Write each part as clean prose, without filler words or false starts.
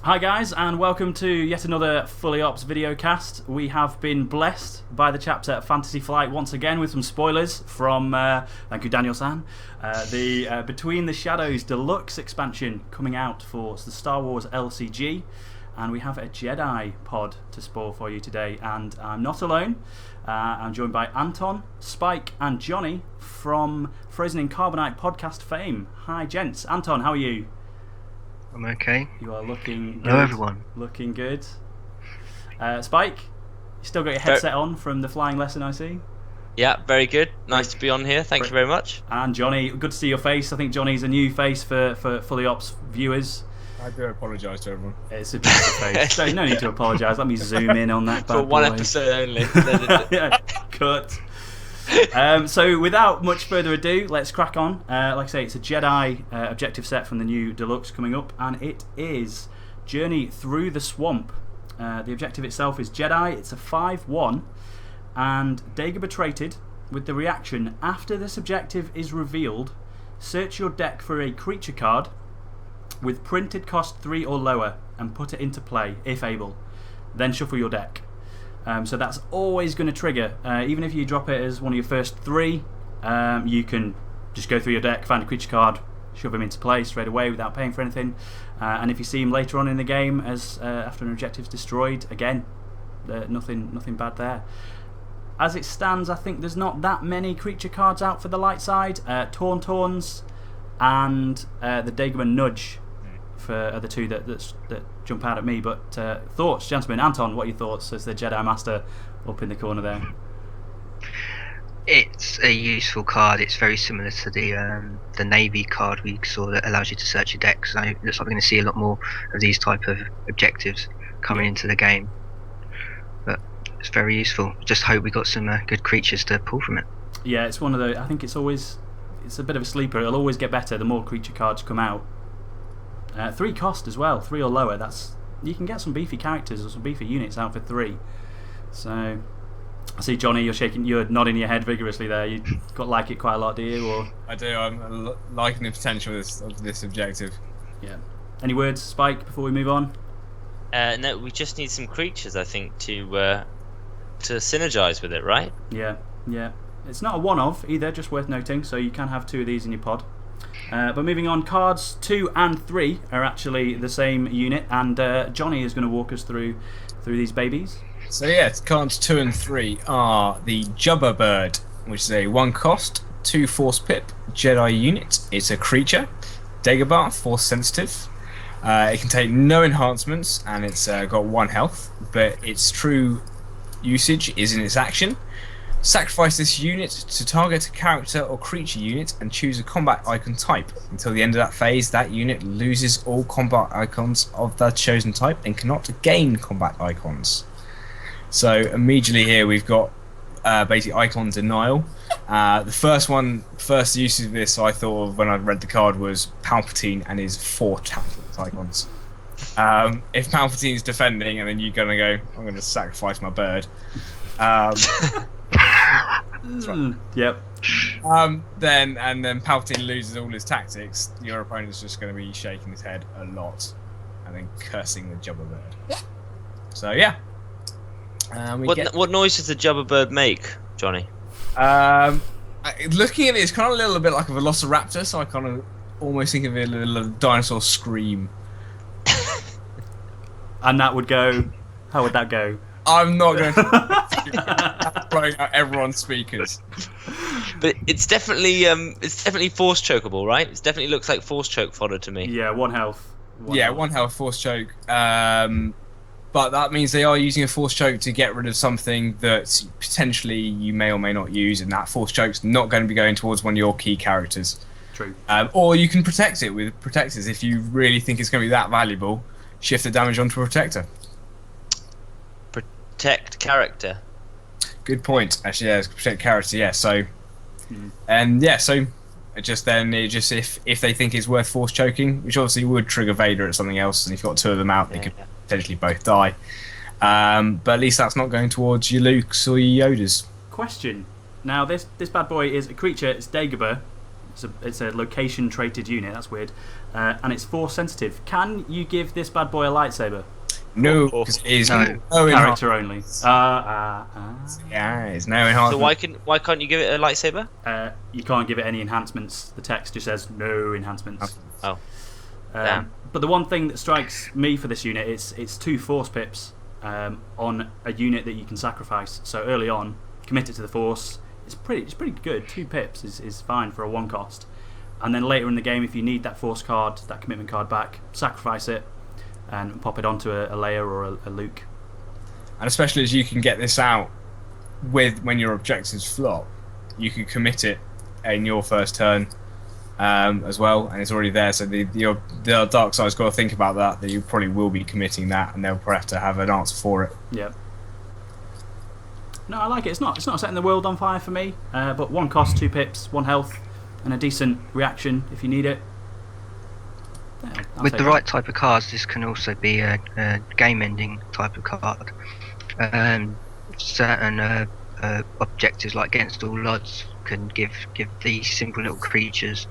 Hi guys, and welcome to yet another Fully Ops video cast. We have been blessed by the chaps at Fantasy Flight once again with some spoilers from, thank you Daniel-san, the Between the Shadows Deluxe expansion coming out for the Star Wars LCG. And we have a Jedi pod to spoil for you today. And I'm not alone. I'm joined by Anton, Spike, and Johnny from Frozen in Carbonite podcast fame. Hi gents. Anton, how are you? I'm okay. You are looking good. Hello everyone. Looking good. Spike, you still got your headset on from the flying lesson, I see? Yeah, very good. Nice to be on here. Thank you very much. And Johnny, good to see your face. I think Johnny's a new face for Fully Ops viewers. I do apologise to everyone. It's a beautiful face. No need to apologise. Let me zoom in on that. For one episode only. Yeah, cut. So without much further ado, let's crack on. Like I say, it's a Jedi objective set from the new Deluxe coming up, and it is Journey Through the Swamp. The objective itself is Jedi. It's a 5-1, and Dagobah traded with the reaction: after this objective is revealed, search your deck for a creature card with printed cost 3 or lower and put it into play if able. Then shuffle your deck. So that's always going to trigger. Even if you drop it as one of your first 3, you can just go through your deck, find a creature card, shove him into play straight away without paying for anything. And if you see him later on in the game as after an objective's destroyed, again, nothing bad there. As it stands, I think there's not that many creature cards out for the light side. Tauntauns and the Dagobah Nudge are the two that jump out at me. But thoughts, gentlemen. Anton, what are your thoughts as the Jedi Master up in the corner there? It's a useful card. It's very similar to the Navy card we saw that allows you to search your deck. So it looks like we're going to see a lot more of these type of objectives coming into the game. But it's very useful. Just hope we got some good creatures to pull from it. Yeah, it's one of the. I think it's a bit of a sleeper. It'll always get better the more creature cards come out. 3 cost as well, 3 or lower. You can get some beefy characters or some beefy units out for 3. So I see Johnny, you're nodding your head vigorously there. You like it quite a lot, do you? Or I do. I'm liking the potential of this objective. Yeah. Any words, Spike, before we move on? No, we just need some creatures, I think, to synergise with it, right? Yeah. It's not a one-of either, just worth noting. So you can have 2 of these in your pod. But moving on, cards 2 and 3 are actually the same unit, and Johnny is going to walk us through these babies. So yeah, cards 2 and 3 are the Jubba Bird, which is a 1 cost, 2 force pip Jedi unit. It's a creature, Dagobah, force sensitive. It can take no enhancements, and it's got 1 health, but its true usage is in its action. Sacrifice this unit to target a character or creature unit and choose a combat icon type. Until the end of that phase, that unit loses all combat icons of that chosen type and cannot gain combat icons. So immediately here we've got basically icon denial. The first use of this I thought of when I read the card was Palpatine and his 4 talent icons. If Palpatine's defending and then you're going to go, I'm going to sacrifice my bird. Right. Yep. Then Palpatine loses all his tactics. Your opponent's just going to be shaking his head a lot, and then cursing the Jubba Bird. So yeah. What noise does the Jubba Bird make, Johnny? Looking at it, it's kind of a little bit like a Velociraptor, so I kind of almost think of it as a little dinosaur scream. And that would go. How would that go? I'm not going to blowing out everyone's speakers. But it's definitely force chokeable, right? It definitely looks like force choke fodder to me. Yeah, 1 health. 1 health force choke. But that means they are using a force choke to get rid of something that potentially you may or may not use, and that force choke's not going to be going towards one of your key characters. True. Or you can protect it with protectors if you really think it's going to be that valuable. Shift the damage onto a protector. Protect character. Good point. Actually, yeah, protect character. Yeah. So, and yeah, so if they think it's worth force choking, which obviously would trigger Vader at something else, and if you've got 2 of them out, they could potentially both die. But at least that's not going towards your Lukes or your Yodas. Question. Now this bad boy is a creature. It's Dagobah. It's a location traded unit. That's weird. and it's force sensitive. Can you give this bad boy a lightsaber? No, because it is No. Character only. Yeah, it's no enhancement. So why can't you give it a lightsaber? You can't give it any enhancements. The text just says no enhancements. Oh. Damn. But the one thing that strikes me for this unit is it's 2 force pips on a unit that you can sacrifice. So early on, commit it to the force. It's pretty good. 2 pips is fine for a 1 cost. And then later in the game, if you need that force card, that commitment card back, sacrifice it and pop it onto a Leia or a Luke. And especially as you can get this out when your objectives flop, you can commit it in your first turn as well, and it's already there. So the dark side's got to think about that you probably will be committing that, and they'll probably have to have an answer for it. Yeah. No, I like it. It's not setting the world on fire for me, but 1 cost, 2 pips, 1 health, and a decent reaction if you need it. Yeah, With the right type of cards, this can also be a game-ending type of card. Certain objectives, like against all odds, can give these simple little creatures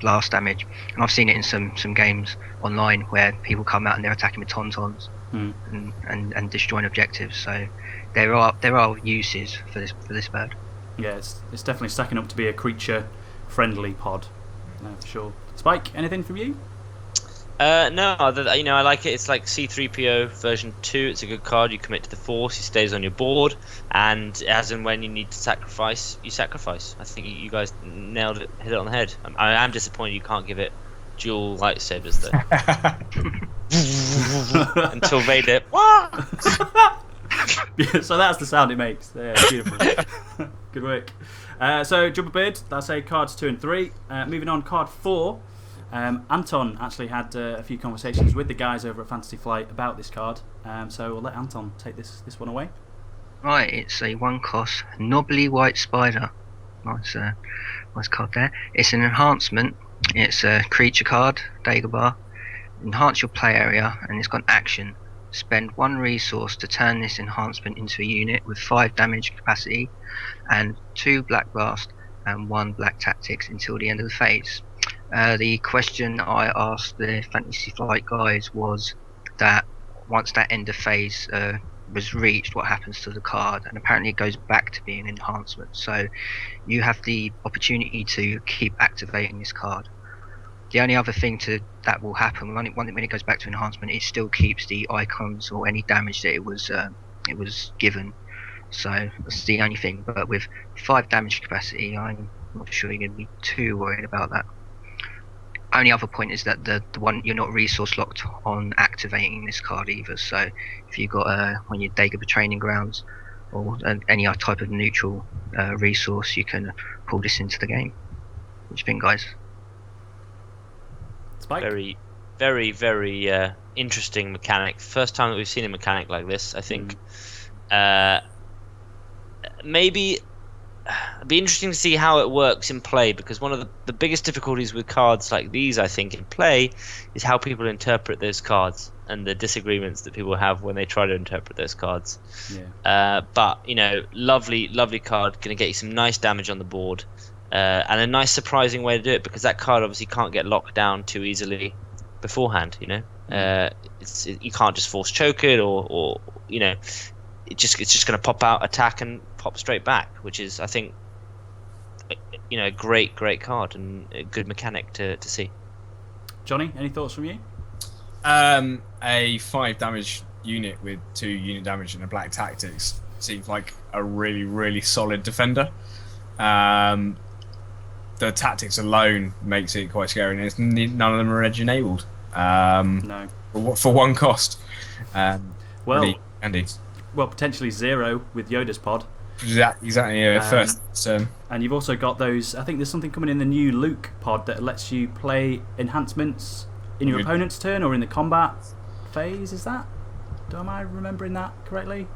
blast damage. And I've seen it in some games online where people come out and they're attacking with tauntauns and destroying objectives. So there are uses for this bird. Yeah, it's definitely stacking up to be a creature-friendly pod, for sure. Spike, anything from you? No, I like it. It's like C-3PO version 2. It's a good card. You commit to the Force. He stays on your board, and as and when you need to sacrifice, you sacrifice. I think you guys nailed it, hit it on the head. I am disappointed you can't give it dual lightsabers though. Until Vader. So that's the sound it makes. Yeah, beautiful. Good work. So Jumper Bird, that's a cards 2 and 3. Moving on, card 4. Anton actually had a few conversations with the guys over at Fantasy Flight about this card, so we'll let Anton take this one away. Right, it's a 1 cost knobbly white spider. Nice card there. It's an enhancement. It's a creature card, Dagobah. Enhance your play area, and it's got an action. Spend 1 resource to turn this enhancement into a unit with 5 damage capacity, and 2 black blast and 1 black tactics until the end of the phase. The question I asked the Fantasy Flight guys was that once that end of phase was reached, what happens to the card? And apparently it goes back to being an enhancement. So you have the opportunity to keep activating this card. The only other thing that will happen when it goes back to enhancement, it still keeps the icons or any damage that it was given. So that's the only thing. But with 5 damage capacity, I'm not sure you're going to be too worried about that. Only other point is that the one, you're not resource locked on activating this card either. So if you got on your Dagobah training grounds or any other type of neutral resource, you can pull this into the game. What do you think, guys? Spike? Very, very, very interesting mechanic. First time that we've seen a mechanic like this, I think. Maybe it'd be interesting to see how it works in play, because one of the biggest difficulties with cards like these, I think, in play is how people interpret those cards and the disagreements that people have when they try to interpret those cards. Yeah. But lovely card, going to get you some nice damage on the board, and a nice surprising way to do it, because that card obviously can't get locked down too easily beforehand. You can't just force choke it, or it's just going to pop out, attack, and pop straight back, which is, I think, a great card and a good mechanic to see. Johnny, any thoughts from you? A 5 damage unit with 2 unit damage and a black tactics seems like a really solid defender. The tactics alone makes it quite scary, and none of them are edge enabled. No. For 1 cost. Well, Andy. Well, potentially 0 with Yoda's pod. Exactly. First turn. And you've also got those. I think there's something coming in the new Luke pod that lets you play enhancements in your opponent's turn or in the combat phase. Is that? Am I remembering that correctly?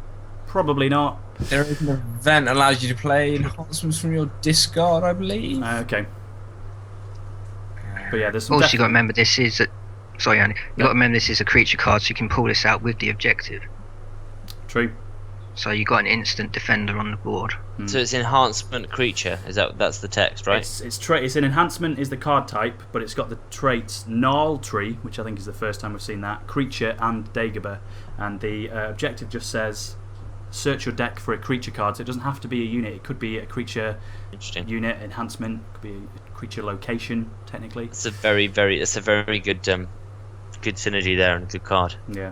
Probably not. There is an event that allows you to play enhancements from your discard, I believe. Okay. But yeah, there's some. Also, you got to remember this is got to remember this is a creature card, so you can pull this out with the objective. True. So you got an instant defender on the board. So it's enhancement creature. That's the text, right? It's an enhancement is the card type, but it's got the traits Gnarl Tree, which I think is the first time we've seen that, creature and Dagobah, and the objective just says search your deck for a creature card. So it doesn't have to be a unit. It could be a creature unit enhancement. It could be a creature location technically. It's a very good good synergy there and a good card. Yeah,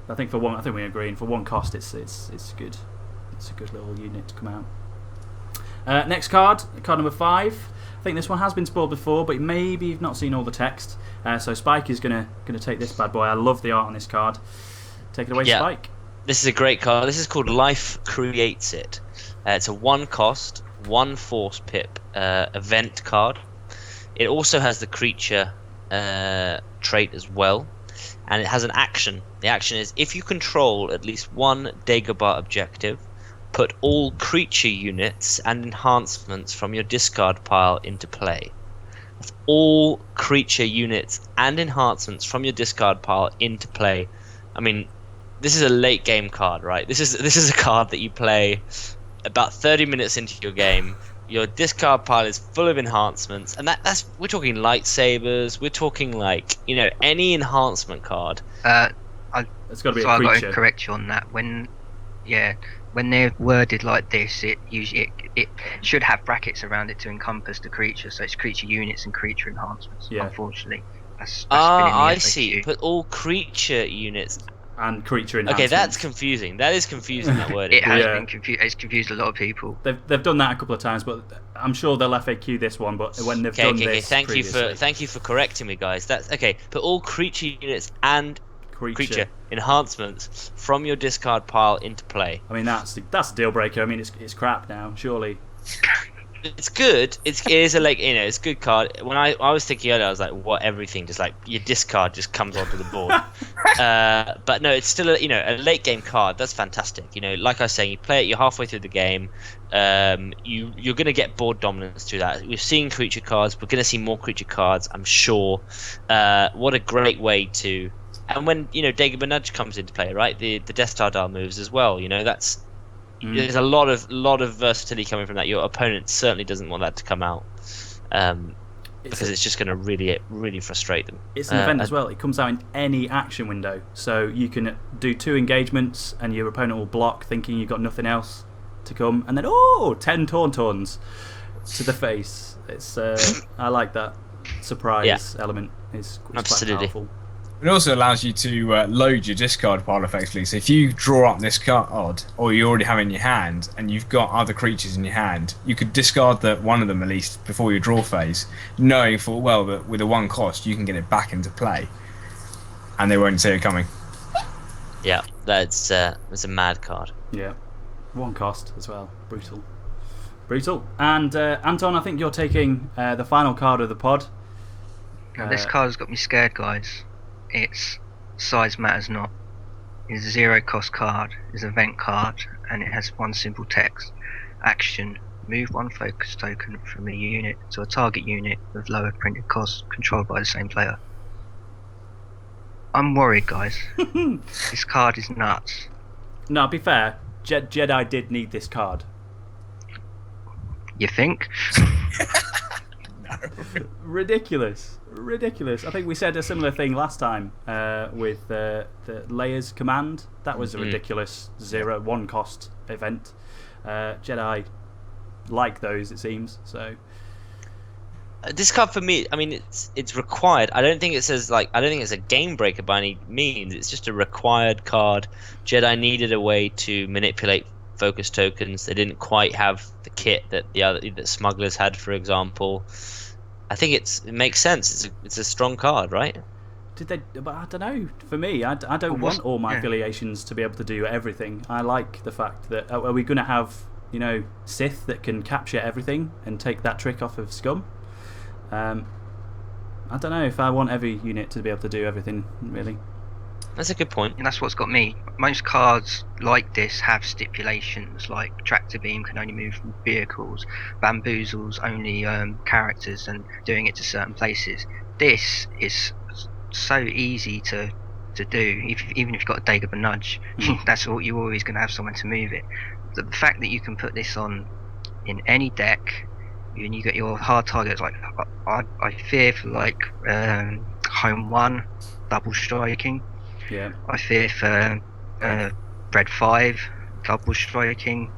I think we agree. And for one cost, it's good. It's a good little unit to come out. Next card number 5. I think this one has been spoiled before, but maybe you've not seen all the text. So Spike is gonna take this bad boy. I love the art on this card. Take it away, Spike. This is a great card. This is called Life Creates It. It's a 1 cost, 1 force pip event card. It also has the creature trait as well, and it has an action. The action is if you control at least one Dagobah objective, put all creature units and enhancements from your discard pile into play. That's all creature units and enhancements from your discard pile into play. I mean, this is a late game card, right? This is a card that you play about 30 minutes into your game. Your discard pile is full of enhancements, and we're talking lightsabers. We're talking any enhancement card. It's got to be so a creature. I got to correct you on that. When they're worded like this, it should have brackets around it to encompass the creature. So it's creature units and creature enhancements. Yeah. Unfortunately, that's been in the I FAQ. see. Put all creature units and creature enhancements. Okay, that's confusing. That is confusing. That word. It has been it's confused a lot of people. They've done that a couple of times, but I'm sure they'll FAQ this one. But when they've done this, thank you for correcting me, guys. That's okay. Put all creature units and creature enhancements from your discard pile into play. I mean, that's a deal breaker. I mean, it's crap now, surely. It's good. It is it's a good card. When I was thinking earlier, I was like, what, everything just your discard just comes onto the board. But no, it's still a late game card. That's fantastic. Like I was saying, you play it, you're halfway through the game. You're going to get board dominance through that. We've seen creature cards. We're going to see more creature cards, I'm sure. What a great way to. And when Dagobah Nudge comes into play, right? The Death Star dial moves as well. That's. There's a lot of versatility coming from that. Your opponent certainly doesn't want that to come out, because it's just going to really frustrate them. It's an event as well. It comes out in any action window, so you can do 2 engagements, and your opponent will block, thinking you've got nothing else to come, and then 10 Tauntauns to the face. It's I like that surprise element. It's absolutely. Quite powerful. It also allows you to load your discard pile effectively. So if you draw up this card, or you already have it in your hand, and you've got other creatures in your hand, you could discard one of them at least before your draw phase, knowing full well that with a 1 cost you can get it back into play, and they won't see it coming. Yeah, that's a mad card. Yeah, 1 cost as well. Brutal. And Anton, I think you're taking the final card of the pod. Now, this card has got me scared, guys. Its size matters not. It's a 0 cost card, it's an event card, and it has 1 simple text. Action: move 1 focus token from a unit to a target unit with lower printed cost controlled by the same player. I'm worried, guys. This card is nuts. No, be fair, Jedi did need this card. You think? Ridiculous. I think we said a similar thing last time with the Leia's command. That was a ridiculous 1 cost event. Jedi like those, it seems. So this card for me, I mean, it's required. I don't think it says I don't think it's a game breaker by any means. It's just a required card. Jedi needed a way to manipulate focus tokens. They didn't quite have the kit that that smugglers had, for example. I think it makes sense. It's a strong card, right? Did they? But I don't know. For me, I don't want all my affiliations to be able to do everything. I like the fact that are we going to have Sith that can capture everything and take that trick off of Scum? I don't know if I want every unit to be able to do everything. Really. That's a good point. And that's what's got me. Most cards like this have stipulations, like Tractor Beam can only move from vehicles, Bamboozle's only characters and doing it to certain places. This is so easy to to do. Even if you've got a Dagobah nudge, that's all, you're always going to have someone to move it. The fact that you can put this on in any deck, and you get your hard targets, like I fear for like home one double striking. Yeah. I fear for red 5 double striking.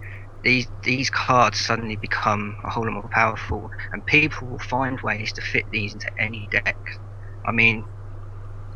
These cards suddenly become a whole lot more powerful, and people will find ways to fit these into any deck. I mean,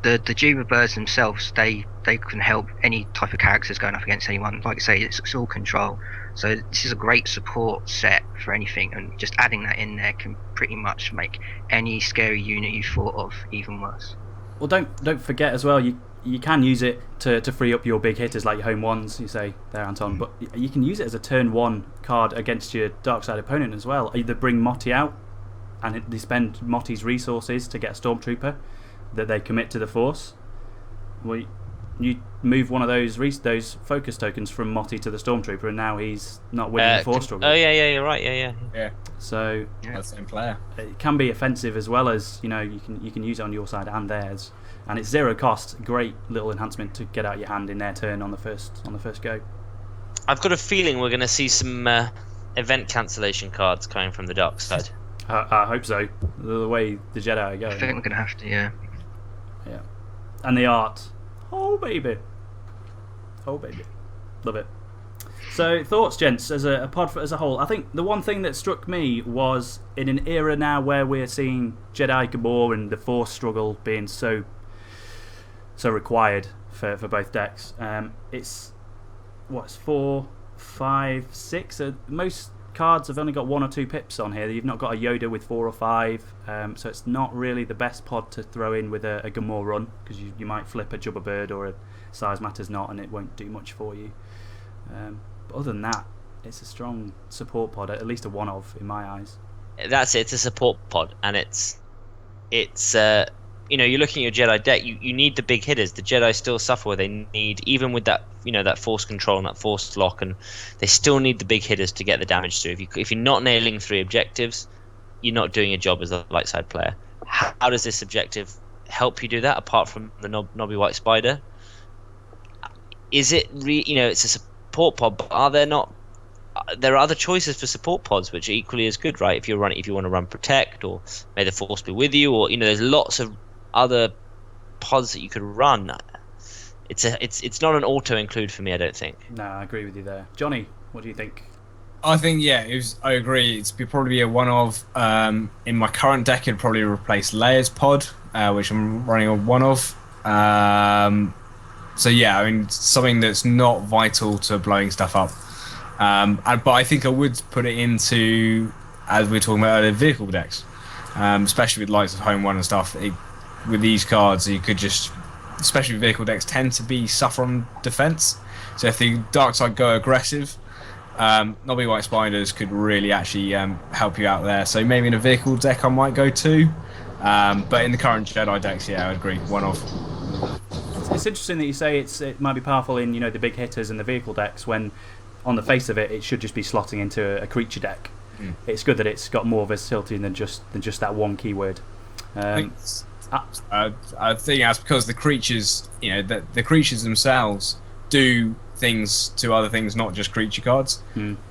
the Juba birds themselves, they can help any type of characters going up against anyone. Like I say, it's all control. So this is a great support set for anything, and just adding that in there can pretty much make any scary unit you thought of even worse. Well, don't forget as well, you can use it to free up your big hitters like your home ones, you say there, Anton, but you can use it as a turn 1 card against your dark side opponent as well. Either bring Motti out and they spend Motti's resources to get a Stormtrooper that they commit to the Force. Well, you move one of those focus tokens from Motti to the Stormtrooper, and now he's not winning the Force struggle. Oh yeah, you're right. Yeah. So the same player. it can be offensive as well as you can use it on your side and theirs, and it's 0 cost. Great little enhancement to get out your hand in their turn on the first go. I've got a feeling we're going to see some event cancellation cards coming from the dark side. I hope so. The way the Jedi are going. I think we're going to have to, yeah. Yeah. And the art. Oh baby. Love it. So thoughts, gents, as a pod as a whole. I think the one thing that struck me was in an era now where we're seeing Jedi Gabor and the Force struggle being so required for both decks. It's 4, 5, 6. Most cards have only got 1 or 2 pips on here. You've not got a Yoda with 4 or 5, so it's not really the best pod to throw in with a Gamor run, because you might flip a Jubba Bird or a Size Matters Not and it won't do much for you. But other than that, it's a strong support pod, at least a one of in my eyes. That's it. It's a support pod, and it's you're looking at your Jedi deck. You need the big hitters. The Jedi still suffer where they need, even with that that Force control and that Force lock, and they still need the big hitters to get the damage through. If you're not nailing 3 objectives, you're not doing your job as a light side player. How does this objective help you do that, apart from the knobby white spider? Is it it's a support pod, but are there not? There are other choices for support pods which are equally as good, right? If you want to run Protect, or May the Force be with you, or there's lots of other pods that you could run. It's not an auto include for me, I don't think. No, I agree with you there. Johnny, what do you think? I think I agree. It's probably be a one of. In my current deck, it'd probably replace Leia's pod, which I'm running a one of. So yeah, I mean something that's not vital to blowing stuff up. But I think I would put it into, as we were talking about earlier, vehicle decks, especially with lights of home one and stuff. With these cards, you could just, especially vehicle decks, tend to be suffer on defense. So if the dark side go aggressive, Knobby White Spiders could really actually help you out there. So maybe in a vehicle deck I might go to, but in the current Jedi decks, yeah, I would agree, one off. It's interesting that you say it might be powerful in the big hitters and the vehicle decks, when on the face of it should just be slotting into a creature deck. It's good that it's got more versatility than just that one keyword. I think that's because the creatures, the creatures themselves do things to other things, not just creature cards.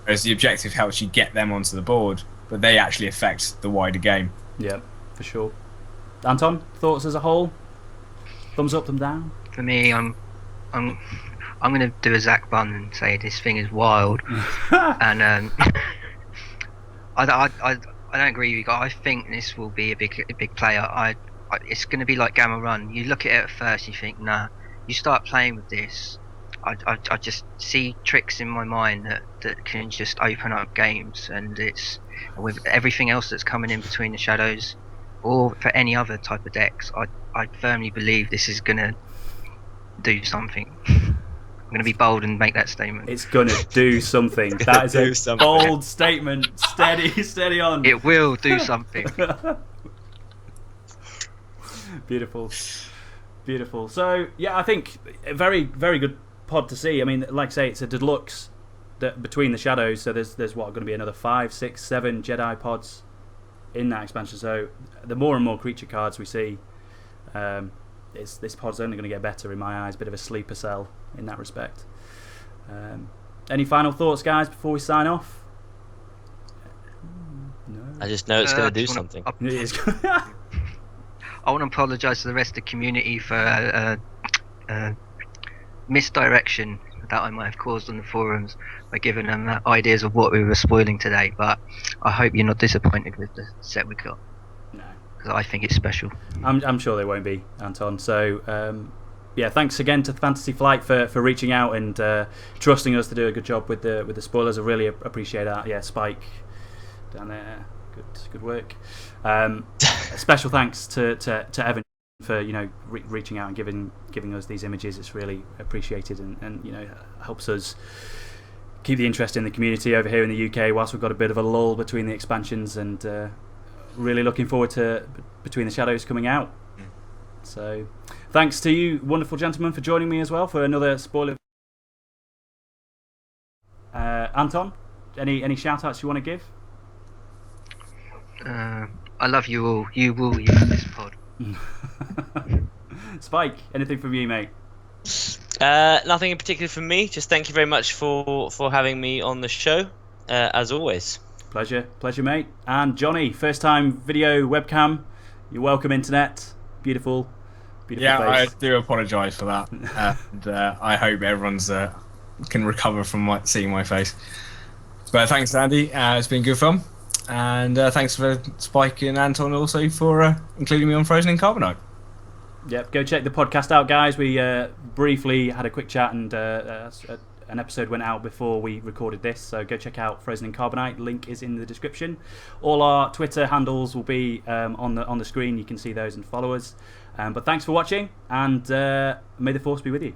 Whereas the objective helps you get them onto the board, but they actually affect the wider game. Yeah, for sure. Anton, thoughts as a whole? Thumbs up, thumb down? For me, I'm going to do a Zach Bunn and say this thing is wild, and I don't agree with you guys. I think this will be a big player. It's going to be like Gamma Run. You look at it at first, and you think, nah. You start playing with this, I just see tricks in my mind that can just open up games, and it's with everything else that's coming in between the shadows, or for any other type of decks. I firmly believe this is going to do something. I'm going to be bold and make that statement. It's going to do something. That is a bold statement. Steady on. It will do something. Beautiful. So, yeah, I think a very, very good pod to see. I mean, like I say, it's a deluxe between the shadows, so there's going to be another 5, 6, 7 Jedi pods in that expansion. So the more and more creature cards we see, this pod's only going to get better in my eyes. Bit of a sleeper cell in that respect. Any final thoughts, guys, before we sign off? No. I just know it's going to do just something. It is. I want to apologise to the rest of the community for misdirection that I might have caused on the forums by giving them ideas of what we were spoiling today. But I hope you're not disappointed with the set we got. No. Because I think it's special. I'm sure they won't be, Anton. So, yeah, thanks again to Fantasy Flight for reaching out and trusting us to do a good job with the spoilers. I really appreciate that. Yeah, Spike down there, good work. A special thanks to Evan for reaching out and giving us these images. It's really appreciated and helps us keep the interest in the community over here in the UK whilst we've got a bit of a lull between the expansions, and really looking forward to Between the Shadows coming out. So thanks to you wonderful gentlemen for joining me as well for another spoiler. Anton, any shout outs you want to give? I love you all. You will use this pod. Spike, anything from you, mate? Nothing in particular from me. Just thank you very much for having me on the show, as always. Pleasure, mate. And Johnny, first time video webcam. You're welcome, internet. Beautiful Yeah, face. I do apologise for that, and I hope everyone's can recover from seeing my face. But thanks, Andy. It's been good fun, and thanks for Spike and Anton also for including me on Frozen in Carbonite. Yep, go check the podcast out, guys. We briefly had a quick chat, and an episode went out before we recorded this, so go check out Frozen in Carbonite. Link is in the description. All our Twitter handles will be on the screen. You can see those and follow us. But thanks for watching, and may the Force be with you.